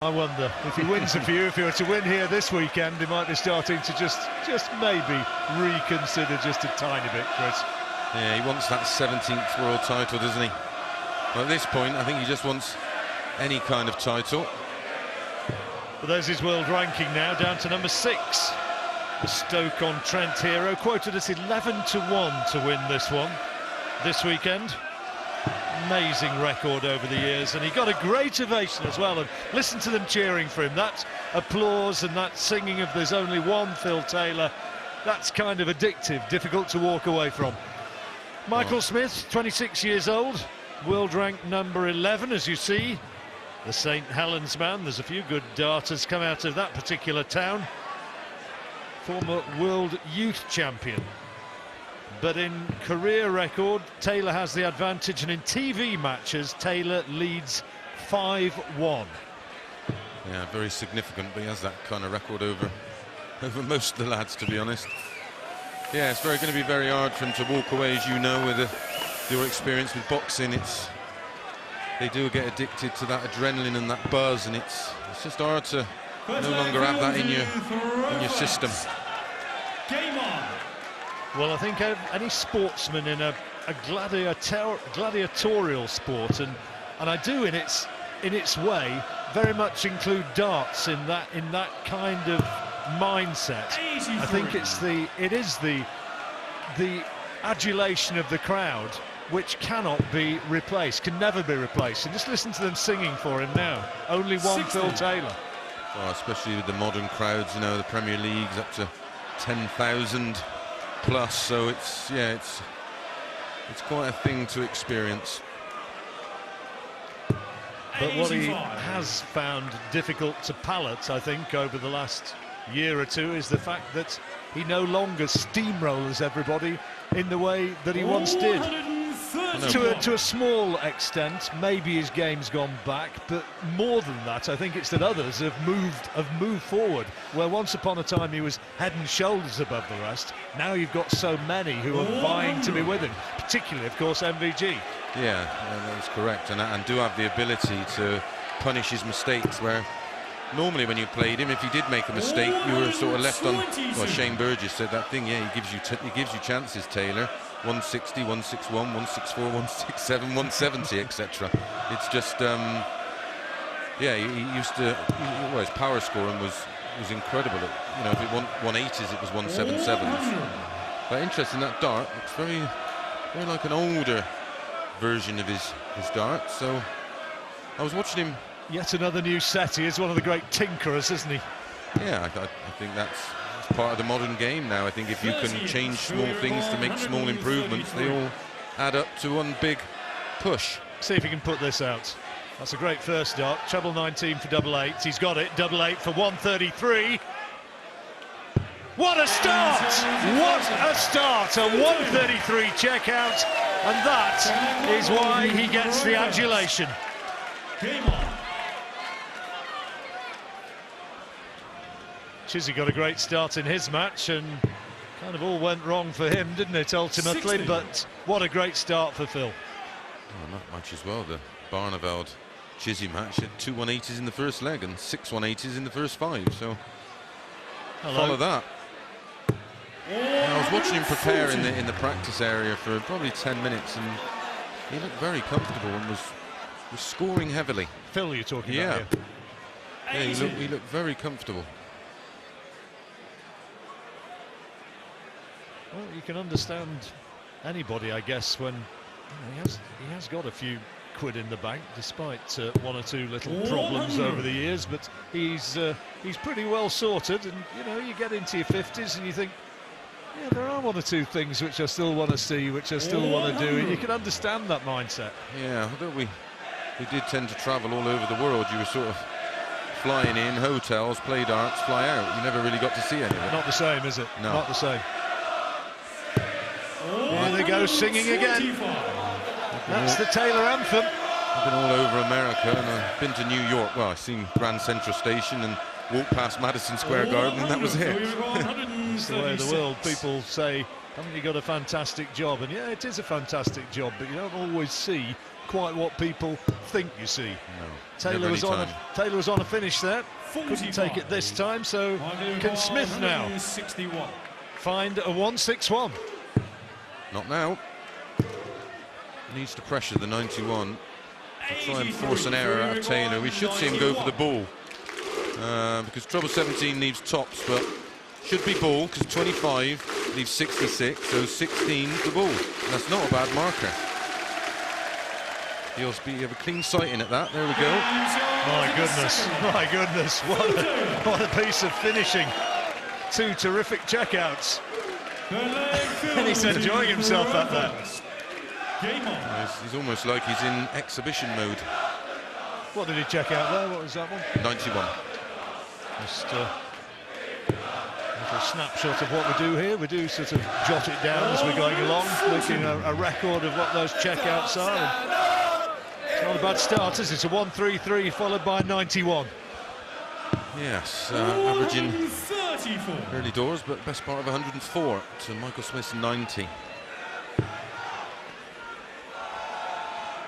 I wonder if he wins a few, if he were to win here this weekend, he might be starting to just maybe reconsider just a tiny bit, Chris. Yeah, he wants that 17th world title, doesn't he? Well, at this point, I think he just wants any kind of title. But there's his world ranking now, down to number 6. The Stoke-on-Trent hero, quoted as 11-1 to win this one this weekend. Amazing record over the years, and he got a great ovation as well, and listen to them cheering for him. That applause and that singing of "There's Only One Phil Taylor," that's kind of addictive, difficult to walk away from. Michael Smith, 26 years old, world rank number 11, as you see. The St Helens man. There's a few good darters come out of that particular town. Former world youth champion. But in career record, Taylor has the advantage, and in TV matches, Taylor leads 5-1. Yeah, very significant, but he has that kind of record over most of the lads, to be honest. Yeah, it's going to be very hard for him to walk away, as you know, with your experience with boxing. They do get addicted to that adrenaline and that buzz, and it's just hard to no longer have that in your system. Game on. Well, I think any sportsman in a gladiatorial sport, and I do in its way very much include darts in that kind of mindset. I think it is the adulation of the crowd which cannot be replaced, can never be replaced. And just listen to them singing for him now. Only one 60. Phil Taylor. Well, especially with the modern crowds, you know, the Premier League's up to 10,000 plus, so it's quite a thing to experience. But what he has found difficult to palate, I think, over the last year or two, is the fact that he no longer steamrollers everybody in the way that he once did. To a small extent, maybe his game's gone back, but more than that, I think it's that others have moved forward. Where once upon a time he was head and shoulders above the rest, now you've got so many who are vying to be with him, particularly, of course, MVG. Yeah, that's correct, and do have the ability to punish his mistakes, where normally when you played him, if you did make a mistake, you were sort of left on. Well, Shane Burgess said that thing. Yeah, he gives you chances, Taylor. 160, 161, 164, 167, 170, etc. It's just, yeah, he used to. Well, his power scoring was incredible. You know, if it won 180s, it was 177s. But interesting, that dart looks very like an older version of his dart. So I was watching him. Yet another new set. He is one of the great tinkerers, isn't he? Yeah, I think that's part of the modern game now. I think if you can change small things to make small improvements, they all add up to one big push. See if he can put this out. That's a great first dart. Treble 19 for double 8. He's got it. Double 8 for 133. What a start! What a start! A 133 checkout, and that is why he gets the adulation. Game on. Chizzy got a great start in his match, and kind of all went wrong for him, didn't it, ultimately? 60. But what a great start for Phil. Oh, not much as well. The Barneveld-Chizzy match had 2 180s in the first leg and 6 180s in the first 5, so follow that. I was watching him prepare in the practice area for probably 10 minutes, and he looked very comfortable and was scoring heavily. Phil, you're talking Yeah. about here. Yeah, he looked very comfortable. Well, you can understand anybody, I guess, when he has got a few quid in the bank, despite one or two little problems over the years. But he's pretty well sorted, and you know, you get into your 50s and you think, yeah, there are one or two things which I still want to see, which I still want to do, and you can understand that mindset. Yeah, although we did tend to travel all over the world. You were sort of flying in, hotels, play darts, fly out. You never really got to see any of it. Not the same, is it? No. Not the same. Here they go, singing again. That's the Taylor anthem. I've been all over America, and I've been to New York. Well, I've seen Grand Central Station and walked past Madison Square Garden, and that was it. It's the way of the world. People say, haven't you got a fantastic job? And yeah, it is a fantastic job, but you don't always see quite what people think you see. No, Taylor never was any on time. Taylor was on a finish there. Couldn't take it this time, so can Smith now 161. find a 161? Not now. Needs to pressure the 91. Try and force an error out of Taylor. We should see him go for the ball. Because treble 17 leaves tops, but should be ball, because 25 leaves 66, so 16 the ball. That's not a bad marker. He'll have a clean sight in at that. There we go. My goodness, what a piece of finishing. Two terrific checkouts. And he's enjoying himself at that. He's almost like he's in exhibition mode. What did he check out there? What was that one? 91. Just a little snapshot of what we do here. We do sort of jot it down as we're going along, making a record of what those checkouts are. And it's not a bad start, is it? It's a 133 followed by 91. Yes, averaging early doors, but best part of 104 to Michael Smith's 90.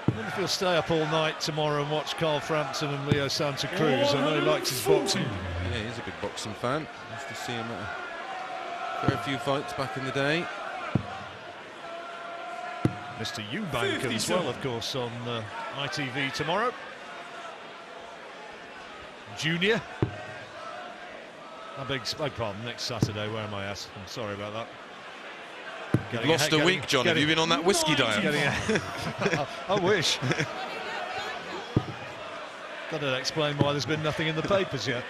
I wonder if he'll stay up all night tomorrow and watch Carl Frampton and Leo Santa Cruz. I know he likes his boxing. Yeah, he's a big boxing fan. Nice to see him at a fair few fights back in the day. Mr. Eubank as well, of course, on ITV tomorrow. Junior. I beg pardon, next Saturday. Where am I at? I'm sorry about that. You've lost a week, John. Have you been on that whiskey diet? I wish. That'd explain why there's been nothing in the papers yet.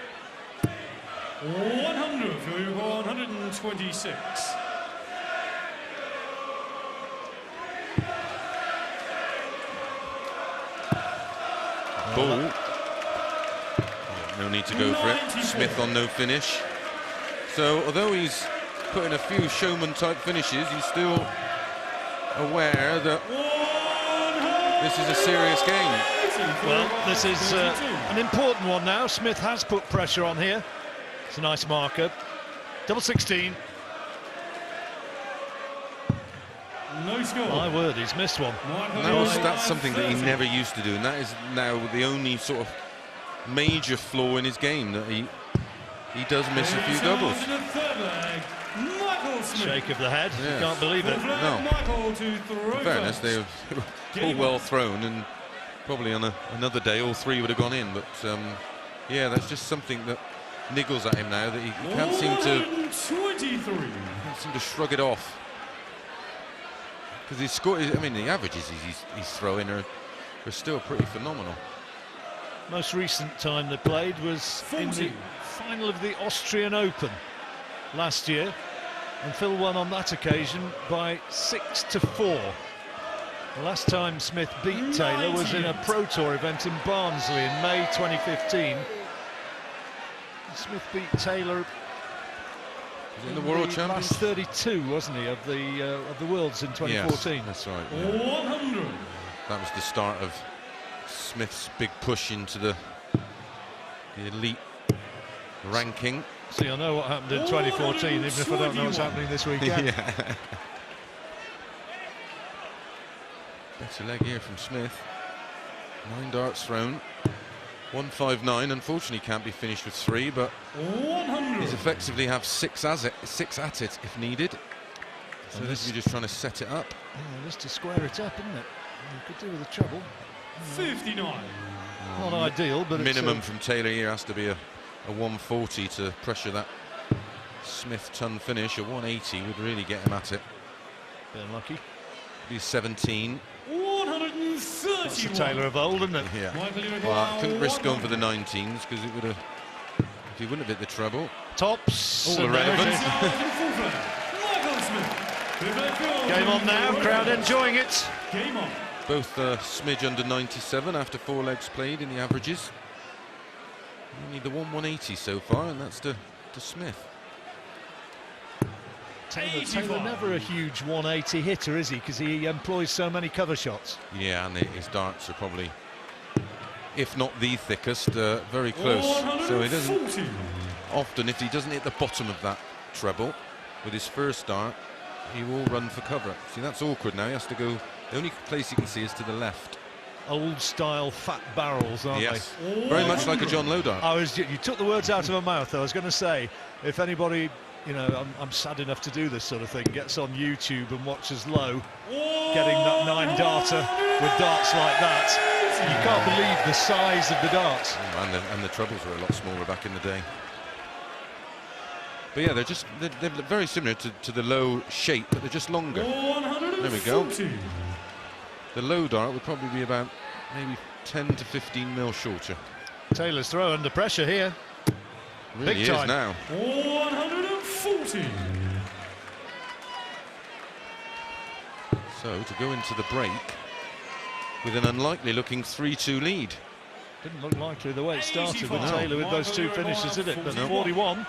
100 for 126. Ball. No need to go for it. Smith on no finish. So although he's put in a few showman type finishes, he's still aware that this is a serious game. Well, this is an important one now. Smith has put pressure on here. It's a nice marker. Double 16. No score. My word, he's missed one. That's something that he never used to do, and that is now the only sort of major flaw in his game, that he does miss a few doubles. Shake of the head. Yeah. You can't believe it. No. In fairness, they were all well thrown, and probably on another day all three would have gone in. But yeah, that's just something that niggles at him now, that he can't seem to shrug it off. Because his score, I mean, the averages he's throwing are still pretty phenomenal. Most recent time they played was in the final of the Austrian Open last year, and Phil won on that occasion by 6-4. The last time Smith beat Taylor was in a Pro Tour event in Barnsley in May 2015. Smith beat Taylor in the World Championship. Last 32, wasn't he, of the Worlds in 2014? Yes, that's right. Yeah. 100. That was the start of Smith's big push into the elite ranking. See, I know what happened in 2014, even if I don't know what's happening this weekend. Yeah. Better leg here from Smith. 9 darts thrown. 159. Unfortunately, can't be finished with 3, but 100. he's effectively have 6 at it if needed. So this is just trying to set it up. Yeah, just to square it up, isn't it? You could do with the treble. 59. Not ideal, but minimum it's from Taylor here has to be a 140 to pressure that Smith ton finish. A 180 would really get him at it. bit unlucky. He's 17. 131. That's the Taylor of old, isn't it? Yeah. Well, I couldn't risk going for the 19s because it would have, if he wouldn't have hit the treble. Tops. All irrelevant. Game on now, crowd enjoying it. Game on. Both smidge under 97 after 4 legs played in the averages. Only the 180 so far, and that's to Smith. Taylor never a huge 180 hitter, is he? Because he employs so many cover shots. Yeah, and his darts are probably, if not the thickest, very close. So he doesn't often, if he doesn't hit the bottom of that treble with his first dart, he will run for cover. See, that's awkward now. He has to go. The only place you can see is to the left. old-style fat barrels, aren't Yes, very much like a John Lowe dart. you took the words out of my mouth. I was going to say, if anybody, you know, I'm sad enough to do this sort of thing, gets on YouTube and watches Lowe getting that 9-darter with darts like that, you can't believe the size of the darts. And the trebles were a lot smaller back in the day. But yeah, they're very similar to the Lowe shape, but they're just longer. There we go. The Lowe dart would probably be about maybe 10 to 15 mil shorter. Taylor's throw under pressure here. Really Big is time. now. 140. So to go into the break with an unlikely looking 3-2 lead. Didn't look likely the way it started with 85. Taylor with those two finishes, did it? But 41.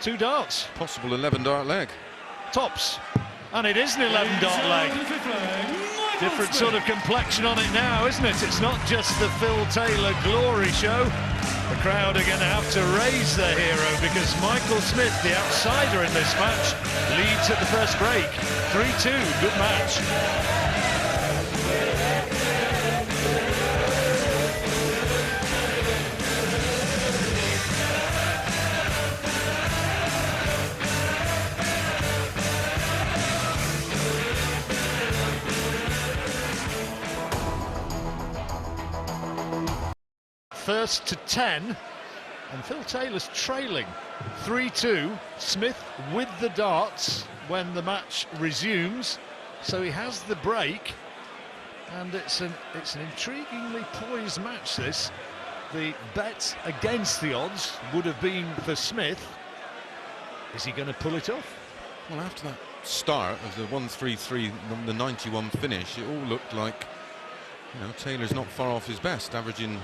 2 darts. Possible 11-dart leg. Tops. And it is an 11-dart leg. Different sort of complexion on it now, isn't it? It's not just the Phil Taylor glory show. The crowd are going to have to raise their hero because Michael Smith, the outsider in this match, leads at the first break. 3-2, good match. First to 10, and Phil Taylor's trailing 3-2. Smith with the darts when the match resumes, so he has the break, and it's an intriguingly poised match. This, the bet against the odds would have been for Smith. Is he going to pull it off? Well, after that start of the 1-3-3, the 91 finish, it all looked like, you know, Taylor's not far off his best, averaging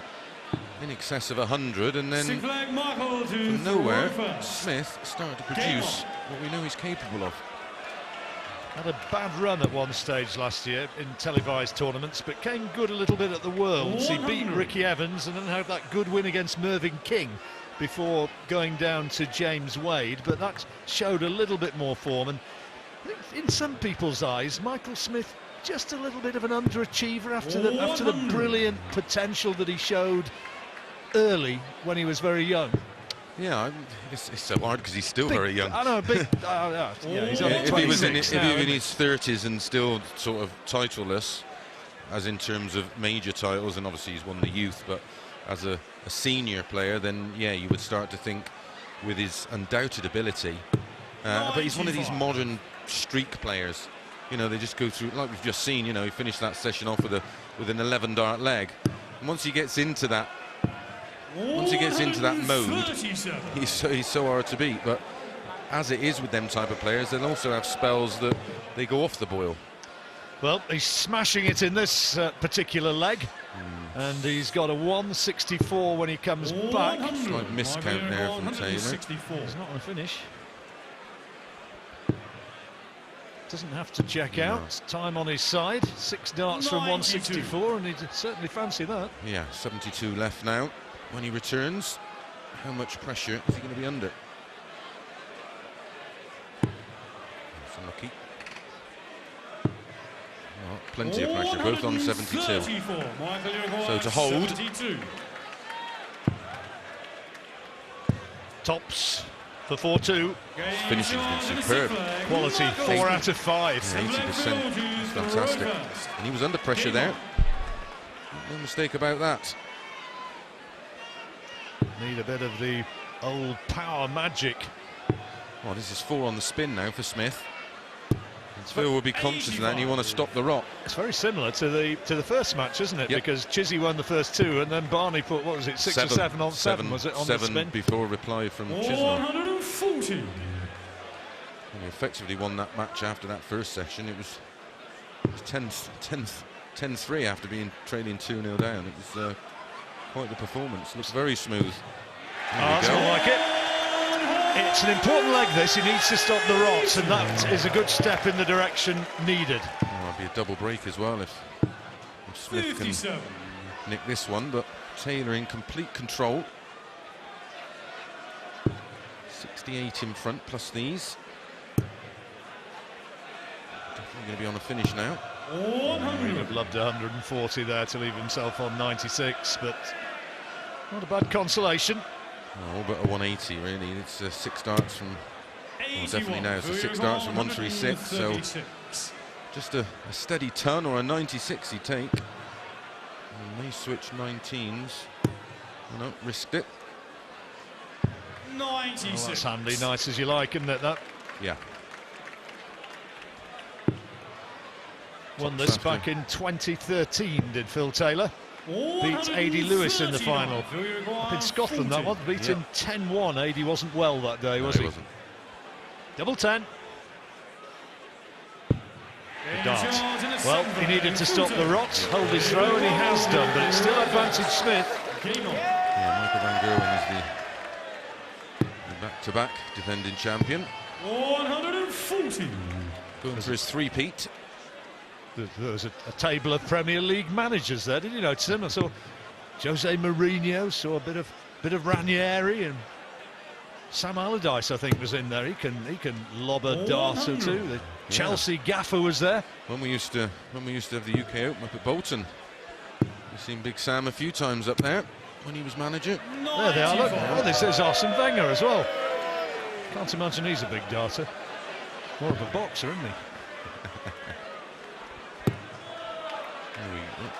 in excess of 100, and then from nowhere Smith started to produce what we know he's capable of. Had a bad run at one stage last year in televised tournaments, but came good a little bit at the Worlds. He beat Ricky Evans and then had that good win against Mervyn King before going down to James Wade, but that showed a little bit more form. And in some people's eyes, Michael Smith just a little bit of an underachiever after the brilliant potential that he showed early when he was very young. Yeah, it's so hard because he's still very young. I know, big. Yeah, he's only if he was in his 30s and still sort of titleless, as in terms of major titles, and obviously he's won the youth, but as a senior player, then yeah, you would start to think with his undoubted ability. But he's one of these modern streak players. You know, they just go through, like we've just seen, you know, he finished that session off with an 11-dart leg. And once he gets into that mode, he's so hard to beat. But as it is with them type of players, they'll also have spells that they go off the boil. Well, he's smashing it in this particular leg, and he's got a 164 when he comes back. Slight miscount there from Taylor. He's not going to finish. Doesn't have to check out. Time on his side. 6 darts from 164, and he'd certainly fancy that. Yeah, 72 left now. When he returns, how much pressure is he going to be under? That's unlucky. Well, plenty of pressure, both on 72. So to hold. 72. Tops for 4-2. Finishing's been superb. Quality, 4 out of 5. 80%. Fantastic. And he was under pressure there. No mistake about that. Need a bit of the old power magic. Well, this is 4 on the spin now for Smith. Phil will be conscious of that, and you want to stop the rot. It's very similar to the first match, isn't it? Yep. Because Chizzy won the first 2, and then Barney put, what was it, 6 or 7 on 7, was it, on the spin? Before reply from Chisholm. 140. And he effectively won that match after that first session. It was 10-3 after being trailing 2-0 down. It was quite the performance. Looks very smooth. That's not like it. It's an important leg, this. He needs to stop the rots, and that is a good step in the direction needed. Well, it'll be a double break as well if Smith can nick this one, but Taylor in complete control. 68 in front plus these. Definitely going to be on a finish now. He would 100. have loved 140 there to leave himself on 96, but not a bad consolation. Oh, all but a 180 really. It's 6 darts from, well, definitely now it's a 6 darts from 136, so 136. just a steady ton or a 96 he'd take. He may switch 19s. Oh, no, risked it. 96. Well, that's handy, nice as you like, isn't it, that? Yeah. Won this Top back in 2013, did Phil Taylor. Beat Adi Lewis in the final. Up in Scotland, that one. Beat him 10-1. Adi wasn't well that day, was he? Wasn't. Double 10. The dart. Well, he needed to stop the rot, hold his throw, and he has done, but it's still advantage Smith. Game on. Yeah, Michael van Gerwen is the back-to-back defending champion. 140. Going for his three-peat. There was a table of Premier League managers there, did you notice him? I saw Jose Mourinho, saw a bit of Ranieri, and Sam Allardyce, I think, was in there. He can lob a dart or two. The Chelsea gaffer was there. When we used to have the UK Open up at Bolton, we've seen Big Sam a few times up there when he was manager. There they are, look. Oh, this is Arsene Wenger as well. Can't imagine he's a big darter. More of a boxer, isn't he?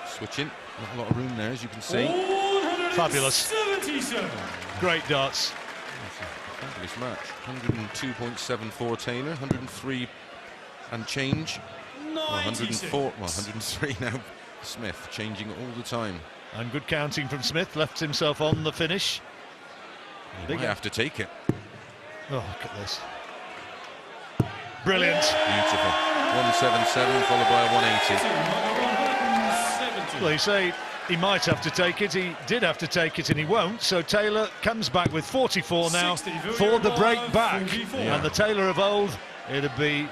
Switching, not a lot of room there, as you can see. Fabulous. 77. Great darts. That's a fabulous match. 102.74 Taylor, 103 and change. Well, 104, well, 103 now. Smith changing all the time. And good counting from Smith, left himself on the finish. He might have to take it. Oh, look at this. Brilliant. Beautiful. 177 followed by a 180. Well, you say he might have to take it. He did have to take it and he won't. So Taylor comes back with 44 now 60, for the break back. 44. And the Taylor of old, it'd be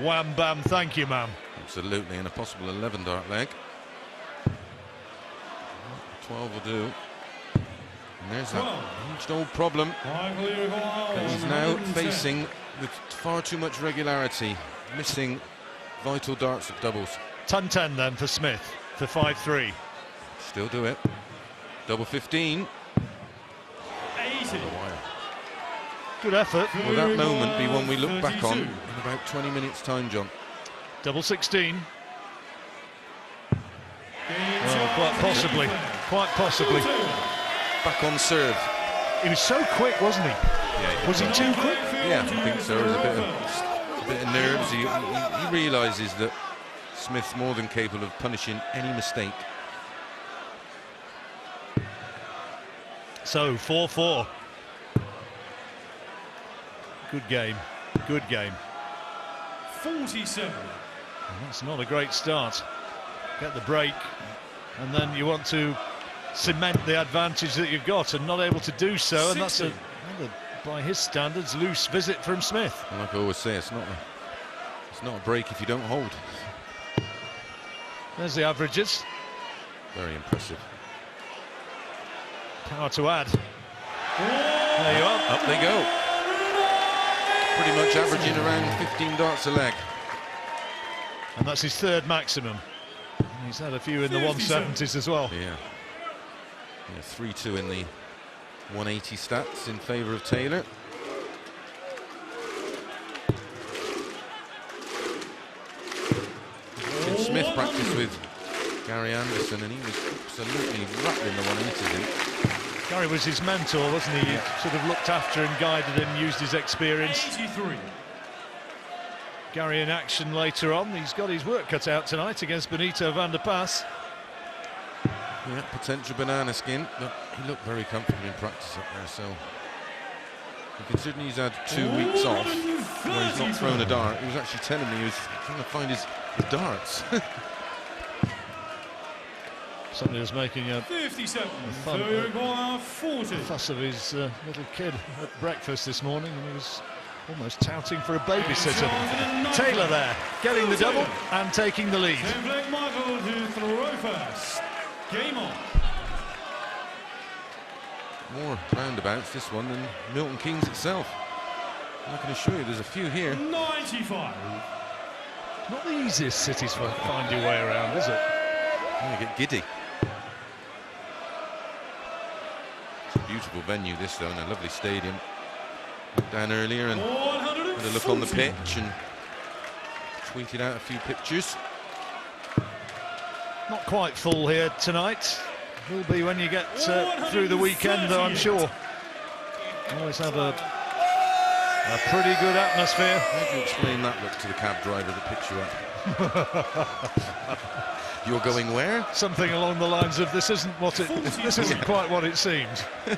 wham bam, thank you, ma'am. Absolutely, and a possible 11 dart leg. 12 will do. And there's that huge old problem that he's now facing with far too much regularity, missing vital darts at doubles. 10-10 then for Smith for 5-3. Still do it. Double 15. 80. Good effort. Will that moment be one we look back on in about 20 minutes' time, John? Double 16. Oh, quite possibly. Quite possibly. Back on serve. He was so quick, wasn't he? Yeah, Was he too quick? Yeah, I think so. There's a bit of nerves. He realises that Smith's more than capable of punishing any mistake. So 4-4. Good game. Good game. 47. And that's not a great start. Get the break, and then you want to cement the advantage that you've got, and not able to do so. And that's another, by his standards, loose visit from Smith. And like I always say, it's not a break if you don't hold. There's the averages. Very impressive. Power to add. There you are. Up they go. Pretty much averaging around 15 darts a leg. And that's his third maximum. He's had a few in the 170s as well. Yeah. 3-2 in the 180 stats in favour of Taylor. Smith practiced with Gary Anderson and he was absolutely rattling the 180s in. Gary was his mentor, wasn't he? He sort of looked after and guided him, used his experience. 83. Gary in action later on. He's got his work cut out tonight against Benito van der Pas. Yeah, potential banana skin, but he looked very comfortable in practice up there, so... And considering he's had 2 weeks off, where he's not thrown a dart, he was actually telling me he was trying to find his darts. Somebody was making a 57. fun, 40. fuss of his little kid at breakfast this morning, and he was almost touting for a babysitter. Taylor there, getting the double and taking the lead. Black Michael to throw fast. Game on. More roundabouts, this one, than Milton Keynes itself. I can assure you there's a few here. 95. Not the easiest cities to find your way around, is it? You get giddy. It's a beautiful venue, this, though, and a lovely stadium. Went down earlier and had a look on the pitch and tweeted out a few pictures. Not quite full here tonight. Will be when you get through the weekend, though, I'm sure. Always have a pretty good atmosphere. How do you explain that look to the cab driver that picks you up? You're going where? Something along the lines of this isn't quite what it seems. A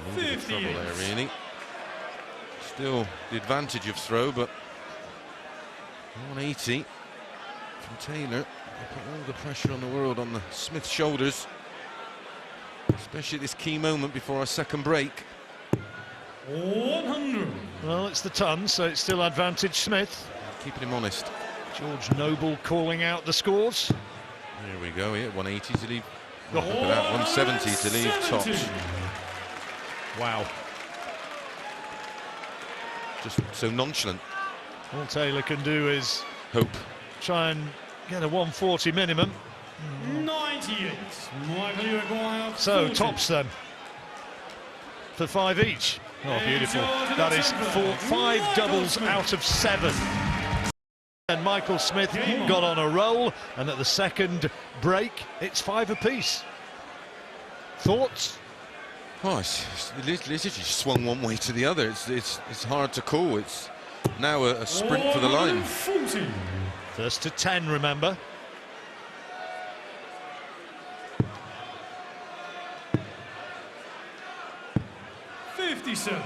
little bit of trouble there, really. Still the advantage of throw, but 180 from Taylor. Put all the pressure on the world on the Smith shoulders, especially at this key moment before our second break. 100. Well, it's the ton, so it's still advantage Smith. Keeping him honest. George Noble calling out the scores. There we go, here, 180 to leave. Oh, look at that, 170 to leave tops. Wow. Just so nonchalant. All Taylor can do is Hope. try and get a 140 minimum. 98. Michael Uruguay. So tops then for 5 each. Oh, beautiful. That is 5 doubles out of 7. And Michael Smith got on a roll, and at the second break, it's 5 apiece. Thoughts? Oh, it's literally swung one way to the other. It's hard to call. It's now a sprint for the line. 140. First to 10, remember.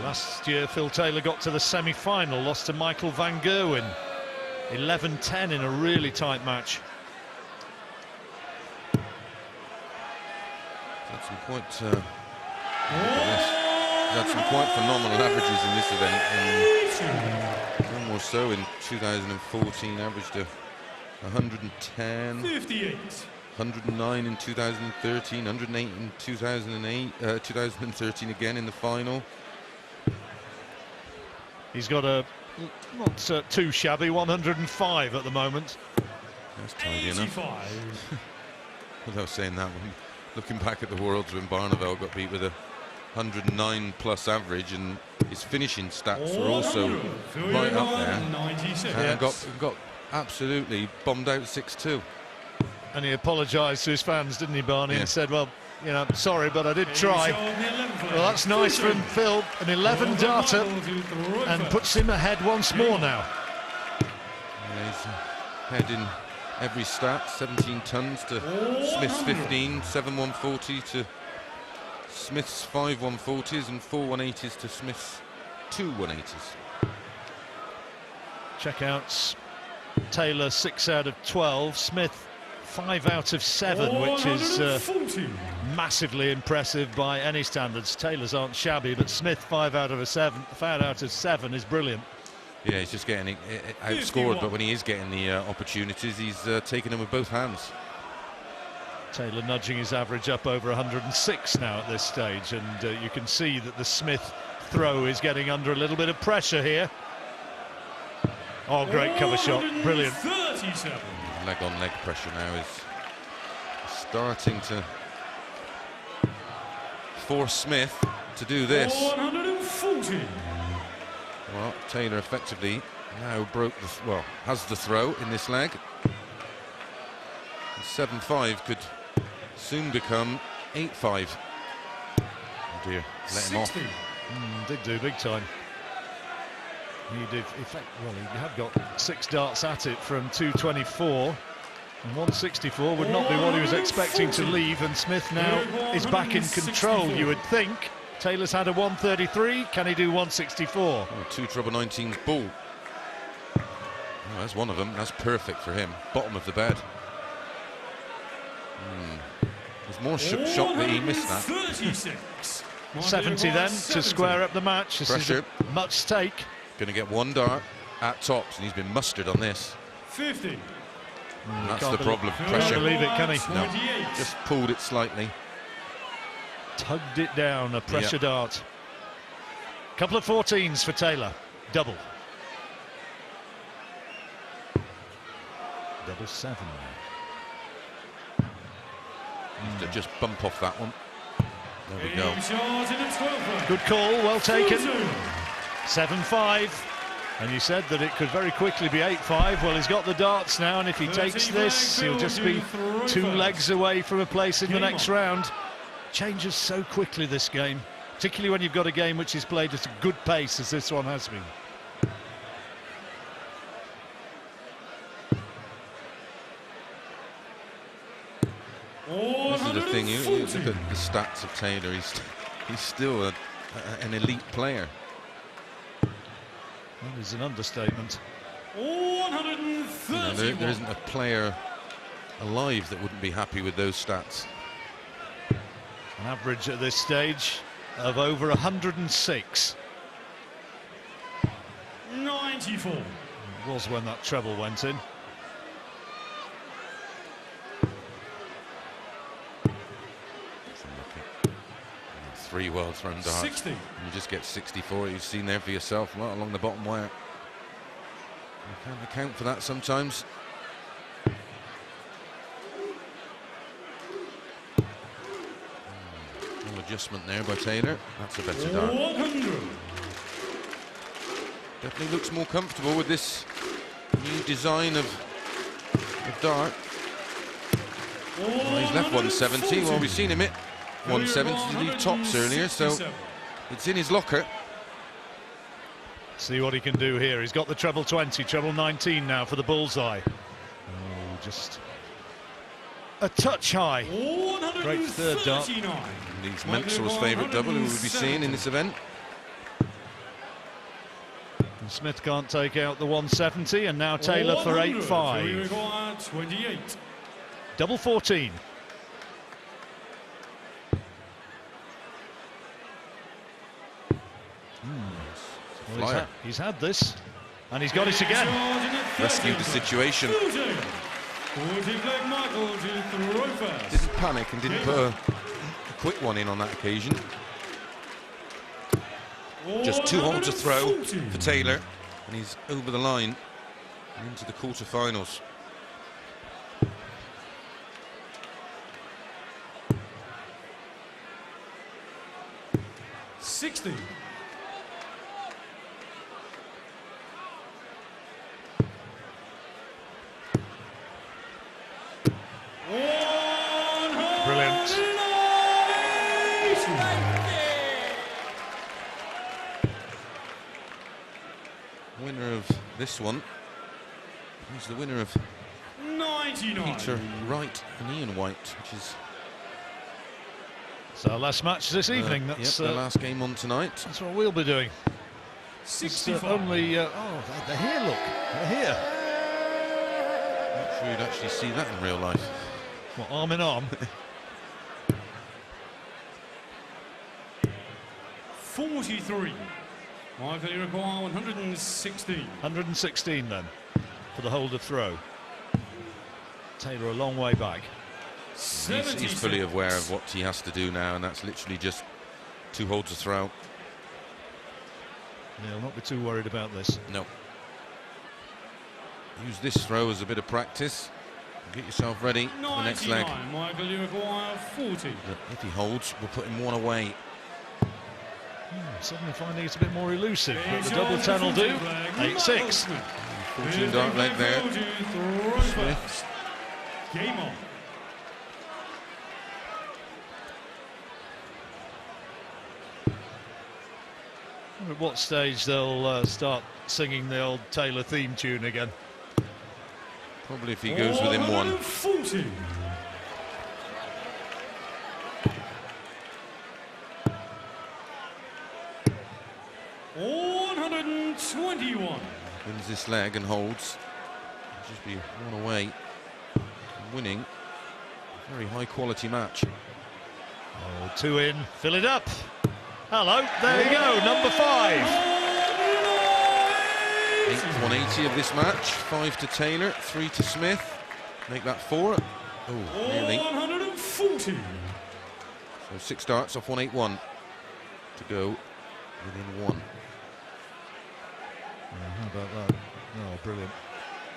Last year, Phil Taylor got to the semi-final, lost to Michael Van Gerwen. 11-10 in a really tight match. That's some quite phenomenal averages in this event. And one more so in 2014, averaged a 110. 58. 109 in 2013, 108 in 2013 again in the final. He's got a not too shabby 105 at the moment. That's tidy 85. enough. Without saying that, when looking back at the Worlds when Barneveld got beat with a 109 plus average, and his finishing stats were also right up there, and got absolutely bombed out 6-2. And he apologised to his fans, didn't he, Barney, and said, well, you know, sorry, but I did try. Well, that's nice from Phil. An 11 darter, and puts him ahead once more now. Yeah, he's ahead in every stat. 17 tons to Smith's 15, 7 140 to Smith's 5 140s, and 4 180s to Smith's 2 180s. Checkouts. Taylor 6 out of 12. Smith 5 out of 7, which is massively impressive by any standards. Taylor's aren't shabby, but Smith 5 out of 7 is brilliant. Yeah, he's just getting outscored, but when he is getting the opportunities, he's taking them with both hands. Taylor nudging his average up over 106 now at this stage, and you can see that the Smith throw is getting under a little bit of pressure here. Oh, great cover shot, brilliant. 37. Leg-on-leg pressure now is starting to force Smith to do this. 140. Well, Taylor effectively now has the throw in this leg. 7-5 could soon become 8-5. Oh dear, let him off. Did do big time. He did, in fact, well, he had got 6 darts at it from 224, and 164 would not be what he was expecting to leave, and Smith now is back in control, you would think. Taylor's had a 133, can he do 164? Oh, 2 treble 19's ball. Oh, that's one of them, that's perfect for him. Bottom of the bed. There's more shot that he missed that. 36. 70 then to square up the match. This Pressure. is a much stake. Going to get 1 dart at tops, and he's been mustered on this. 50. That's the problem. Can't Pressure. believe it, can he? No, just pulled it slightly. tugged it down, a pressure dart. Couple of 14s for Taylor, double. Double 7. To just bump off that one. There we go. Good call, well taken. 7-5. And you said that it could very quickly be 8-5. Well, he's got the darts now, and if he takes this, he'll just be 2 legs away from a place in the next round. Changes so quickly, this game, particularly when you've got a game which is played at a good pace, as this one has been. This is the thing, you look at the stats of Taylor, he's still an elite player. That is an understatement. 130. There isn't a player alive that wouldn't be happy with those stats. An average at this stage of over 106. 94. It was when that treble went in. Three well thrown darts. 60. You just get 64. You've seen there for yourself, right along the bottom wire. You can't account for that sometimes. No adjustment there by Taylor. That's a better dart. 100. Definitely looks more comfortable with this new design of dart. Well, he's left 170. Well, we've seen him hit 170 to leave tops earlier, so it's in his locker. See what he can do here. He's got the treble 20, treble 19 now for the bullseye. Oh, just a touch high. Great third dart. Leeds Mensel's favourite double, who we'll be seeing in this event. And Smith can't take out the 170, and now Taylor for 8-5. 28. Double 14. Well, he's had this, and he's got it again. Rescued the situation. Didn't panic and didn't put a quick one in on that occasion. Just 2 holes to throw for Taylor, and he's over the line and into the quarterfinals. $60. Brilliant. Winner of this one is the winner of 99. Peter Wright and Ian White, which is It's our last match this evening. That's the last game on tonight. That's what we'll be doing. 65. Only oh, they're here. Look, they're here. Not sure you'd actually see that in real life. Well, arm in arm. 43. Michael, you require 116. 116 then for the hold of throw. Taylor a long way back. He's fully aware of what he has to do now, and that's literally just 2 holes to throw. Yeah, I'll not be too worried about this. No. Use this throw as a bit of practice. Get yourself ready for the next leg. Michael, you require 40. If he holds, we'll put him 1 away. Suddenly finding it's a bit more elusive, but the double 10 will do. 8-6. 14 dart leg there. Smith. Game on. At what stage they'll start singing the old Taylor theme tune again. Probably if he goes within 1. 40. $121. Wins this leg and holds. It'll just be 1 away. Winning a very high quality match. Oh, 2 in, fill it up. Hello, there you go, number 5. 8th 180 of this match. 5 to Taylor, 3 to Smith. Make that 4. Oh, nearly. 140. So 6 darts off 181 to go within 1. How about that? Oh, brilliant.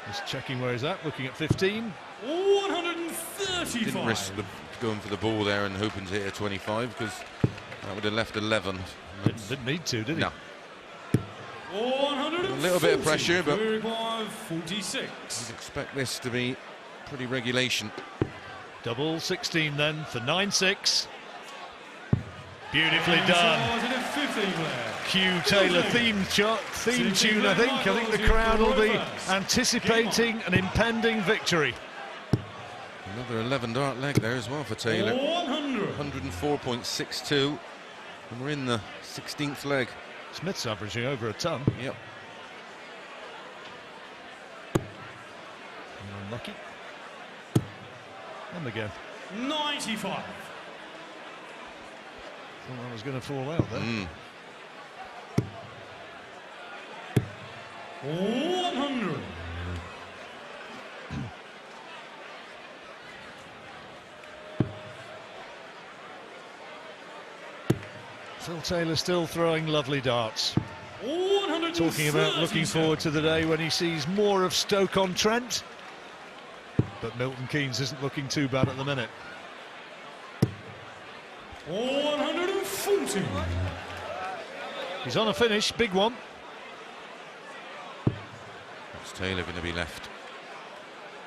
Just checking where he's at, looking at 15. 135. Didn't risk going for the ball there and hoping to hit a 25 because that would have left 11. Didn't need to, did he? No. 140. A little bit of pressure, but We require 46. you'd expect this to be pretty regulation. Double 16 then for 9-6. Beautifully done. Hugh Taylor theme tune, I think. I think the crowd will be anticipating an impending victory. Another 11 dart leg there as well for Taylor. 104.62. And we're in the 16th leg. Smith's averaging over a ton. Yep. Unlucky. And again. 95. Thought that was going to fall out there. 100. Phil Taylor still throwing lovely darts. 137. Talking about looking forward to the day when he sees more of Stoke-on-Trent. But Milton Keynes isn't looking too bad at the minute. 140. He's on a finish, big one. That's Taylor going to be left.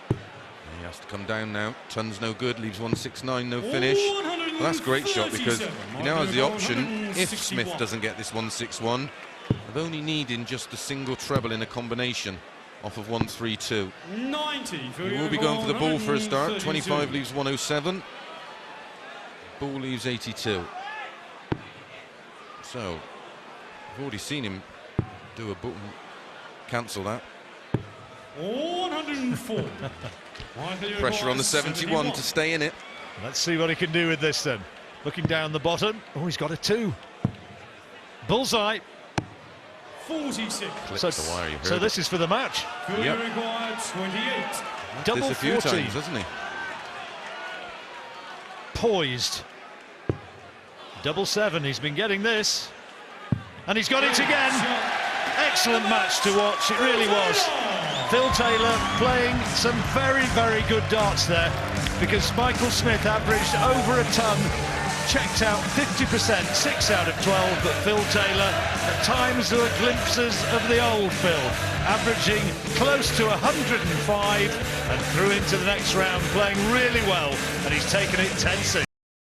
He has to come down now. Ton's no good, leaves 169, no finish. Well, that's a great shot because he now has the option, if Smith doesn't get this 161, of only needing just a single treble in a combination off of 132. 90. He will be going for the ball for a start. 25 leaves 107. Ball leaves 82. So, I've already seen him do a button, cancel that. 104. Pressure on the 71 to stay in it. Let's see what he can do with this then. Looking down the bottom. Oh, he's got a 2. Bullseye. 46. Clips the wire, you heard So it. this is for the match. Yep. Required 28. Double This a few 14. times, hasn't he? Poised. Double 7. He's been getting this. And he's got it again. Excellent match to watch. It really was. Phil Taylor playing some very, very good darts there because Michael Smith averaged over a ton, checked out 50%, 6 out of 12, but Phil Taylor, at times there were glimpses of the old Phil, averaging close to 105 and through into the next round, playing really well, and he's taken it 10-6.